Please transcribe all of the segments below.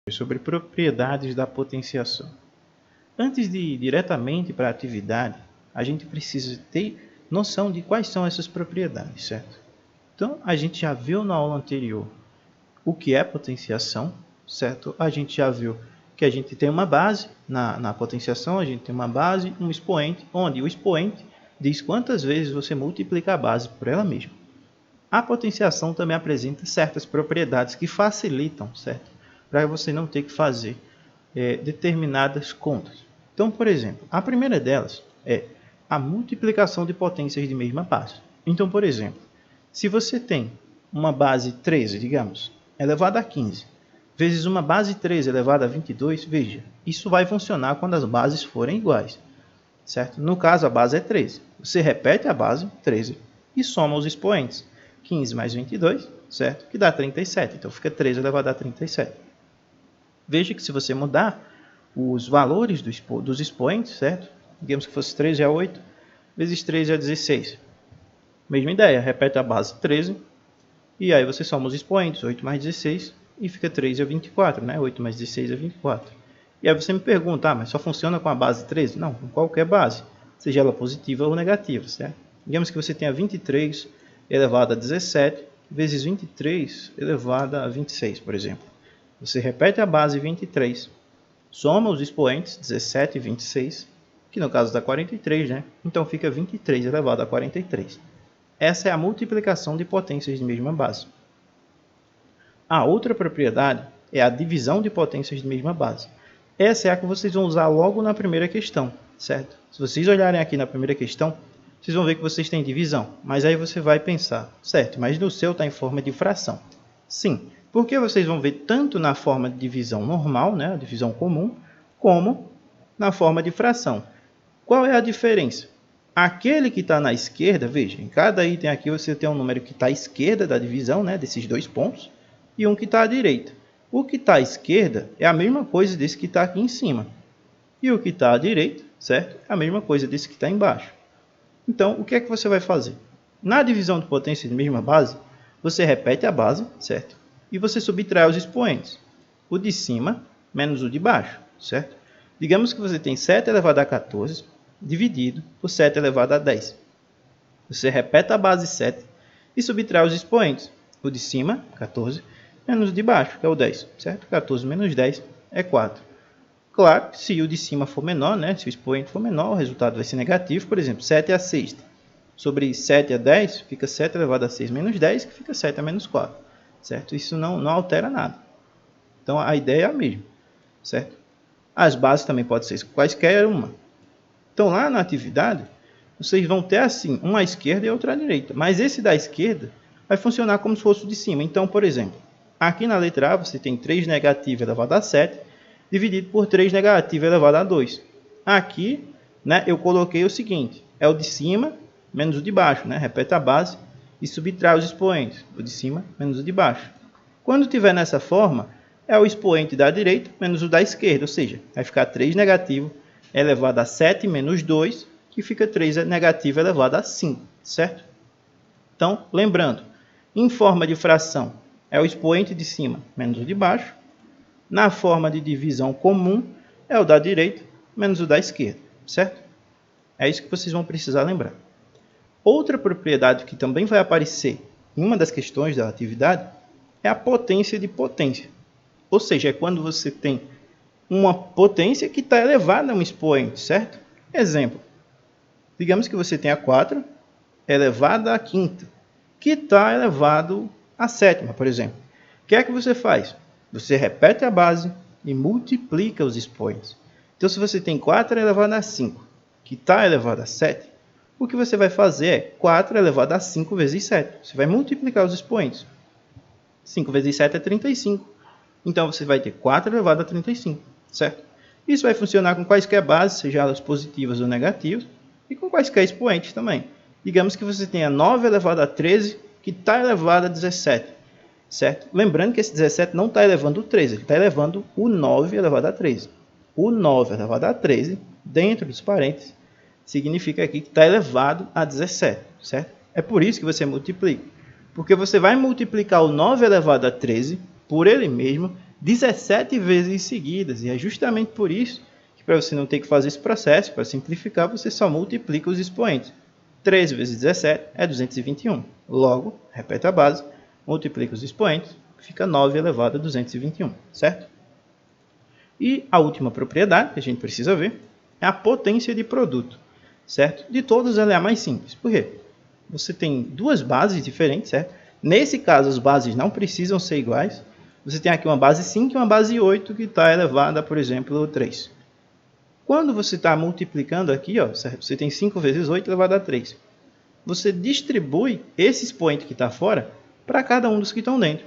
Sobre propriedades da potenciação. Antes de ir diretamente para a atividade, a gente precisa ter noção de quais são essas propriedades, certo? Então, a gente já viu na aula anterior o que é potenciação, certo? A gente já viu que a gente tem uma base na potenciação, a gente tem uma base, um expoente, onde o expoente diz quantas vezes você multiplica a base por ela mesma. A potenciação também apresenta certas propriedades que facilitam, certo? Para você não ter que fazer determinadas contas. Então, por exemplo, a primeira delas é a multiplicação de potências de mesma base. Então, por exemplo, se você tem uma base 13, digamos, elevada a 15, vezes uma base 13 elevada a 22, veja, isso vai funcionar quando as bases forem iguais, certo? No caso, a base é 13. Você repete a base, 13, e soma os expoentes. 15 mais 22, certo? Que dá 37. Então, fica 13 elevado a 37. Veja que se você mudar os valores dos expoentes, certo? Digamos que fosse 13 a 8, vezes 13 a 16. Mesma ideia, repete a base 13, e aí você soma os expoentes, 8 mais 16, e fica 13 a 24, né? 8 mais 16 é 24. E aí você me pergunta, mas só funciona com a base 13? Não, com qualquer base, seja ela positiva ou negativa, certo? Digamos que você tenha 23 elevado a 17, vezes 23 elevado a 26, por exemplo. Você repete a base 23, soma os expoentes 17 e 26, que no caso dá 43, né? Então fica 23 elevado a 43. Essa é a multiplicação de potências de mesma base. A outra propriedade é a divisão de potências de mesma base. Essa é a que vocês vão usar logo na primeira questão, certo? Se vocês olharem aqui na primeira questão, vocês vão ver que vocês têm divisão. Mas aí você vai pensar, certo, mas no seu está em forma de fração. Sim, porque vocês vão ver tanto na forma de divisão normal, né, a divisão comum, como na forma de fração. Qual é a diferença? Aquele que está na esquerda, veja, em cada item aqui você tem um número que está à esquerda da divisão, né, desses dois pontos, e um que está à direita. O que está à esquerda é a mesma coisa desse que está aqui em cima. E o que está à direita, certo? É a mesma coisa desse que está embaixo. Então, o que é que você vai fazer? Na divisão de potência de mesma base, você repete a base, certo? E você subtrai os expoentes. O de cima menos o de baixo, certo? Digamos que você tem 7 elevado a 14 dividido por 7 elevado a 10. Você repete a base 7 e subtrai os expoentes. O de cima, 14, menos o de baixo, que é o 10, certo? 14 menos 10 é 4. Claro que se o de cima for menor, né? Se o expoente for menor, o resultado vai ser negativo. Por exemplo, 7 a 6. Sobre 7 a 10, fica 7 elevado a 6 menos 10, que fica 7 a menos 4. Certo? Isso não altera nada. Então, a ideia é a mesma. Certo? As bases também podem ser quaisquer uma. Então, lá na atividade, vocês vão ter assim, uma à esquerda e outra à direita. Mas esse da esquerda vai funcionar como se fosse o de cima. Então, por exemplo, aqui na letra A você tem 3 negativo elevado a 7, dividido por 3 negativo elevado a 2. Aqui, né, eu coloquei o seguinte, é o de cima menos o de baixo, né? Repete a base e subtrai os expoentes, o de cima menos o de baixo. Quando tiver nessa forma, é o expoente da direita menos o da esquerda, ou seja, vai ficar 3 negativo elevado a 7 menos 2, que fica 3 negativo elevado a 5, certo? Então, lembrando, em forma de fração, é o expoente de cima menos o de baixo. Na forma de divisão comum, é o da direita menos o da esquerda, certo? É isso que vocês vão precisar lembrar. Outra propriedade que também vai aparecer em uma das questões da atividade é a potência de potência. Ou seja, é quando você tem uma potência que está elevada a um expoente, certo? Exemplo, digamos que você tenha 4 elevado à quinta, que está elevado à sétima, por exemplo. O que é que você faz? Você repete a base e multiplica os expoentes. Então, se você tem 4 elevado a 5, que está elevado a 7, o que você vai fazer é 4 elevado a 5 vezes 7. Você vai multiplicar os expoentes. 5 vezes 7 é 35. Então, você vai ter 4 elevado a 35, certo? Isso vai funcionar com quaisquer bases, seja elas positivas ou negativas, e com quaisquer expoentes também. Digamos que você tenha 9 elevado a 13, que está elevado a 17, certo? Lembrando que esse 17 não está elevando o 13, ele está elevando o 9 elevado a 13. O 9 elevado a 13, dentro dos parênteses, significa aqui que está elevado a 17, certo? É por isso que você multiplica. Porque você vai multiplicar o 9 elevado a 13 por ele mesmo 17 vezes seguidas. E é justamente por isso que, para você não ter que fazer esse processo, para simplificar, você só multiplica os expoentes. 13 vezes 17 é 221. Logo, repete a base, multiplica os expoentes, fica 9 elevado a 221, certo? E a última propriedade que a gente precisa ver é a potência de produto, certo? De todas ela é a mais simples. Por quê? Você tem duas bases diferentes, certo? Nesse caso, as bases não precisam ser iguais. Você tem aqui uma base 5 e uma base 8 que está elevada, por exemplo, a 3. Quando você está multiplicando aqui, ó, você tem 5 vezes 8 elevado a 3. Você distribui esse expoente que está fora para cada um dos que estão dentro.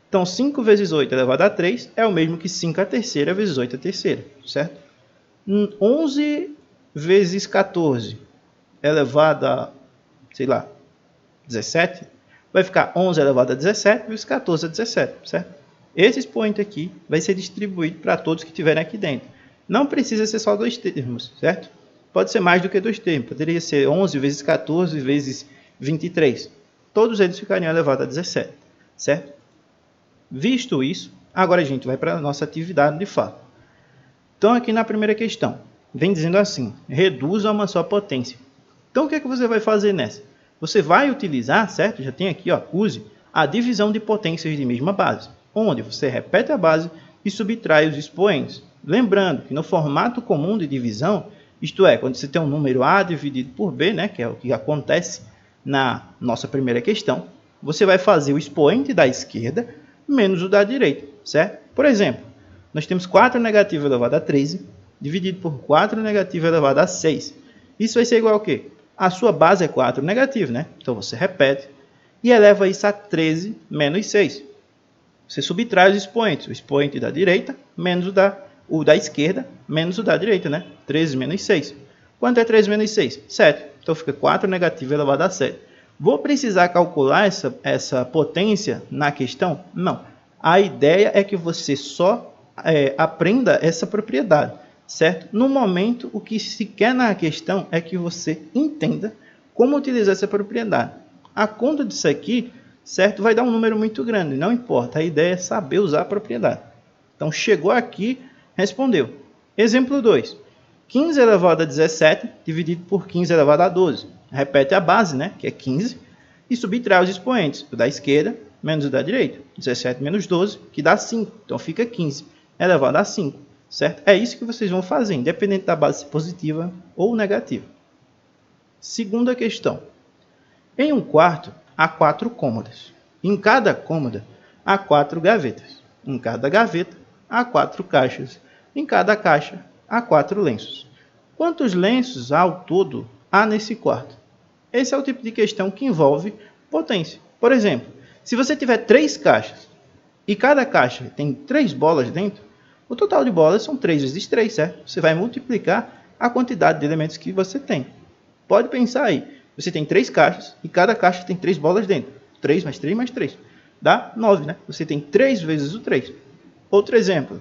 Então, 5 vezes 8 elevado a 3 é o mesmo que 5 à terceira vezes 8 à terceira, certo? 11 vezes 14 elevado a, sei lá, 17, vai ficar 11 elevado a 17 vezes 14 a 17, certo? Esse expoente aqui vai ser distribuído para todos que estiverem aqui dentro. Não precisa ser só dois termos, certo? Pode ser mais do que dois termos. Poderia ser 11 vezes 14 vezes 23. Todos eles ficariam elevados a 17, certo? Visto isso, agora a gente vai para a nossa atividade de fato. Então, aqui na primeira questão, vem dizendo assim, reduza uma só potência. Então, o que é que você vai fazer nessa? Você vai utilizar, certo? Já tem aqui, ó, use a divisão de potências de mesma base, onde você repete a base e subtrai os expoentes. Lembrando que no formato comum de divisão, isto é, quando você tem um número A dividido por B, né, que é o que acontece na nossa primeira questão, você vai fazer o expoente da esquerda menos o da direita, certo? Por exemplo, nós temos 4 negativo elevado a 13, dividido por 4 negativo elevado a 6. Isso vai ser igual a quê? A sua base é 4 negativo, né? Então você repete e eleva isso a 13 menos 6. Você subtrai os expoentes. O expoente da direita menos o da esquerda menos o da direita, né? 13 menos 6. Quanto é 13 menos 6? 7. Então fica 4 negativo elevado a 7. Vou precisar calcular essa potência na questão? Não. A ideia é que você só aprenda essa propriedade, certo? No momento, o que se quer na questão é que você entenda como utilizar essa propriedade. A conta disso aqui, certo, vai dar um número muito grande, não importa. A ideia é saber usar a propriedade. Então, chegou aqui, respondeu. Exemplo 2. 15 elevado a 17 dividido por 15 elevado a 12. Repete a base, né, que é 15, e subtrai os expoentes, o da esquerda menos o da direita. 17 menos 12, que dá 5. Então, fica 15 elevado a 5, certo? É isso que vocês vão fazer, independente da base ser positiva ou negativa. Segunda questão. Em um quarto, há 4 cômodas. Em cada cômoda, há 4 gavetas. Em cada gaveta, há 4 caixas. Em cada caixa, há 4 lenços. Quantos lenços ao todo há nesse quarto? Esse é o tipo de questão que envolve potência. Por exemplo, se você tiver 3 caixas e cada caixa tem 3 bolas dentro, o total de bolas são 3 vezes 3, certo? Você vai multiplicar a quantidade de elementos que você tem. Pode pensar aí. Você tem 3 caixas e cada caixa tem 3 bolas dentro. 3 mais 3 mais 3. Dá 9, né? Você tem 3 vezes o 3. Outro exemplo.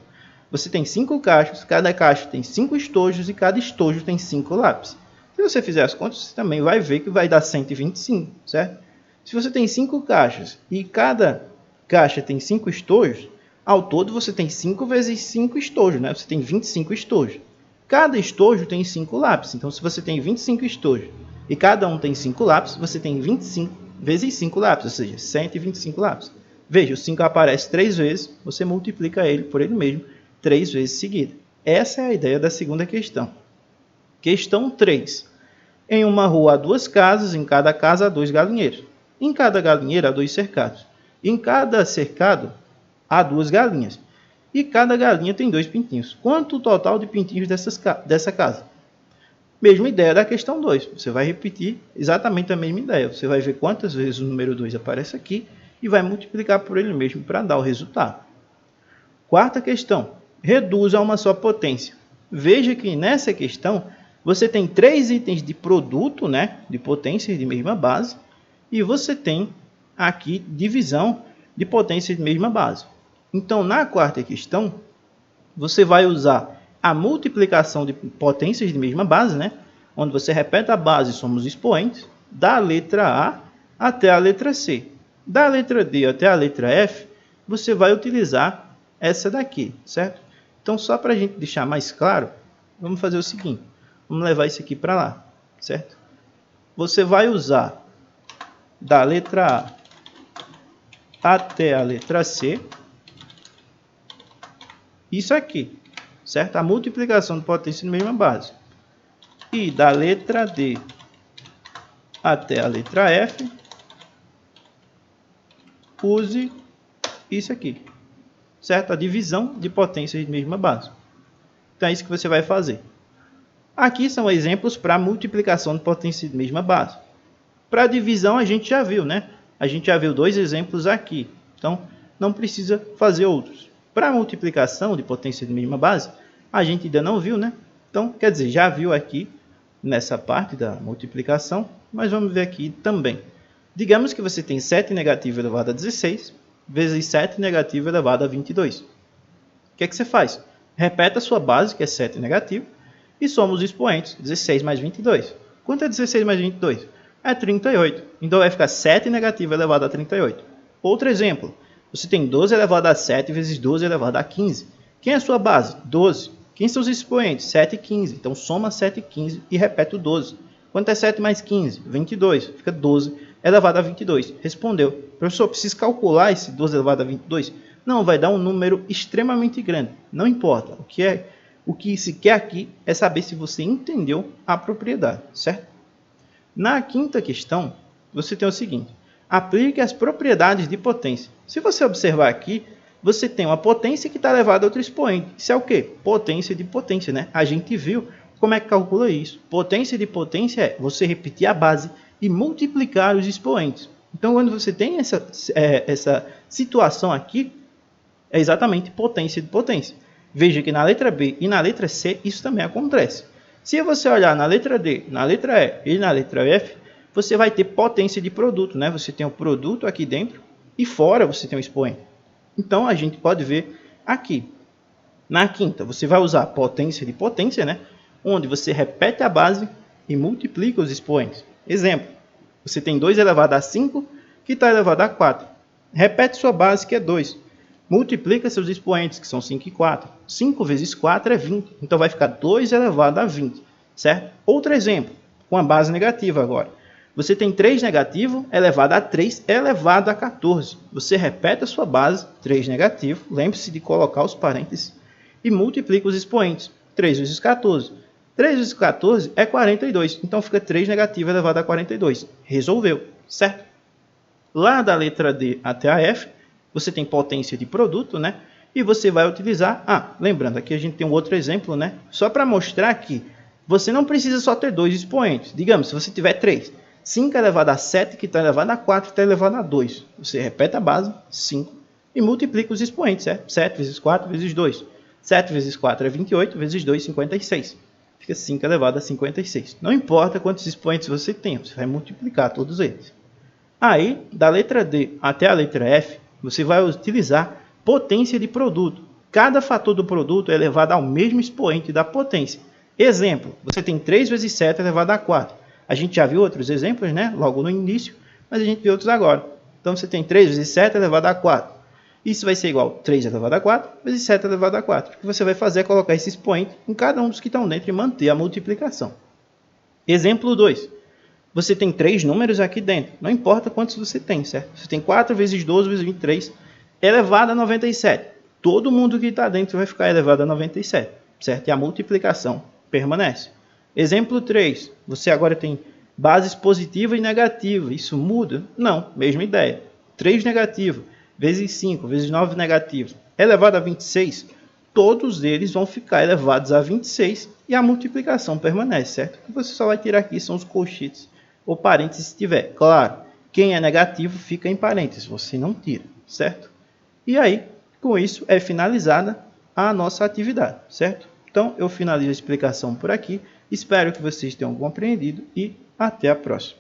Você tem 5 caixas, cada caixa tem 5 estojos e cada estojo tem 5 lápis. Se você fizer as contas, você também vai ver que vai dar 125, certo? Se você tem 5 caixas e cada caixa tem 5 estojos, ao todo você tem 5 vezes 5 estojos, né? Você tem 25 estojos. Cada estojo tem 5 lápis. Então, se você tem 25 estojos e cada um tem 5 lápis, você tem 25 vezes 5 lápis, ou seja, 125 lápis. Veja, o 5 aparece 3 vezes, você multiplica ele por ele mesmo 3 vezes seguida. Essa é a ideia da segunda questão. Questão 3. Em uma rua há 2 casas, em cada casa há 2 galinheiros. Em cada galinheiro há 2 cercados. Em cada cercado há 2 galinhas. E cada galinha tem 2 pintinhos. Quanto o total de pintinhos dessa casa? Mesma ideia da questão 2. Você vai repetir exatamente a mesma ideia. Você vai ver quantas vezes o número 2 aparece aqui e vai multiplicar por ele mesmo para dar o resultado. Quarta questão. Reduza a uma só potência. Veja que nessa questão você tem 3 itens de produto, né, de potências de mesma base, e você tem aqui divisão de potências de mesma base. Então, na quarta questão, você vai usar a multiplicação de potências de mesma base, né, onde você repete a base e soma os expoentes, da letra A até a letra C. Da letra D até a letra F, você vai utilizar essa daqui, certo? Então, só para a gente deixar mais claro, vamos fazer o seguinte. Vamos levar isso aqui para lá, certo? Você vai usar da letra A até a letra C isso aqui, certo? A multiplicação de potência de mesma base. E da letra D até a letra F, use isso aqui, certo? A divisão de potências de mesma base. Então, é isso que você vai fazer. Aqui são exemplos para multiplicação de potência de mesma base. Para divisão, a gente já viu, né? A gente já viu 2 exemplos aqui. Então, não precisa fazer outros. Para multiplicação de potência de mesma base, a gente ainda não viu, né? Então, quer dizer, já viu aqui nessa parte da multiplicação, mas vamos ver aqui também. Digamos que você tem 7 negativo elevado a 16 vezes 7 negativo elevado a 22. O que é que você faz? Repete a sua base, que é 7 negativo, e soma os expoentes, 16 mais 22. Quanto é 16 mais 22? É 38. Então, vai ficar 7 negativo elevado a 38. Outro exemplo. Você tem 12 elevado a 7 vezes 12 elevado a 15. Quem é a sua base? 12. Quem são os expoentes? 7 e 15. Então, soma 7 e 15 e repete o 12. Quanto é 7 mais 15? 22. Fica 12 elevado a 22. Respondeu. Professor, preciso calcular esse 12 elevado a 22? Não, vai dar um número extremamente grande. Não importa. O que se quer aqui é saber se você entendeu a propriedade, certo? Na quinta questão, você tem o seguinte. Aplique as propriedades de potência. Se você observar aqui, você tem uma potência que está elevada a outro expoente. Isso é o quê? Potência de potência, né? A gente viu como é que calcula isso. Potência de potência é você repetir a base e multiplicar os expoentes. Então, quando você tem essa situação aqui, é exatamente potência de potência. Veja que na letra B e na letra C isso também acontece. Se você olhar na letra D, na letra E e na letra F, você vai ter potência de produto, né? Você tem o produto aqui dentro e fora você tem o expoente. Então, a gente pode ver aqui. Na quinta, você vai usar potência de potência, né? Onde você repete a base e multiplica os expoentes. Exemplo, você tem 2 elevado a 5, que está elevado a 4. Repete sua base, que é 2. Multiplica seus expoentes, que são 5 e 4. 5 vezes 4 é 20. Então, vai ficar 2 elevado a 20. Certo? Outro exemplo, com a base negativa agora. Você tem 3 negativo elevado a 3 elevado a 14. Você repete a sua base, 3 negativo. Lembre-se de colocar os parênteses. E multiplica os expoentes. 3 vezes 14. 3 vezes 14 é 42. Então, fica 3 negativo elevado a 42. Resolveu, certo? Lá da letra D até a F, você tem potência de produto, né? E você vai utilizar... lembrando, aqui a gente tem um outro exemplo, né? Só para mostrar que você não precisa só ter 2 expoentes. Digamos, se você tiver 3. 5 elevado a 7, que está elevado a 4, está elevado a 2. Você repete a base, 5, e multiplica os expoentes, certo? 7 vezes 4 vezes 2. 7 vezes 4 é 28, vezes 2, 56. Fica 5 elevado a 56. Não importa quantos expoentes você tem, você vai multiplicar todos eles. Aí, da letra D até a letra F, você vai utilizar potência de produto. Cada fator do produto é elevado ao mesmo expoente da potência. Exemplo, você tem 3 vezes 7 elevado a 4. A gente já viu outros exemplos, né? Logo no início, mas a gente vê outros agora. Então, você tem 3 vezes 7 elevado a 4. Isso vai ser igual a 3 elevado a 4 vezes 7 elevado a 4. O que você vai fazer é colocar esse expoente em cada um dos que estão dentro e manter a multiplicação. Exemplo 2. Você tem 3 números aqui dentro. Não importa quantos você tem, certo? Você tem 4 vezes 12 vezes 23 elevado a 97. Todo mundo que está dentro vai ficar elevado a 97, certo? E a multiplicação permanece. Exemplo 3. Você agora tem bases positiva e negativa. Isso muda? Não, mesma ideia. 3 negativo vezes 5 vezes 9 negativo elevado a 26. Todos eles vão ficar elevados a 26 e a multiplicação permanece, certo? O que você só vai tirar aqui são os colchetes ou parênteses se tiver. Claro, quem é negativo fica em parênteses, você não tira, certo? E aí, com isso, é finalizada a nossa atividade, certo? Então, eu finalizo a explicação por aqui. Espero que vocês tenham compreendido e até a próxima.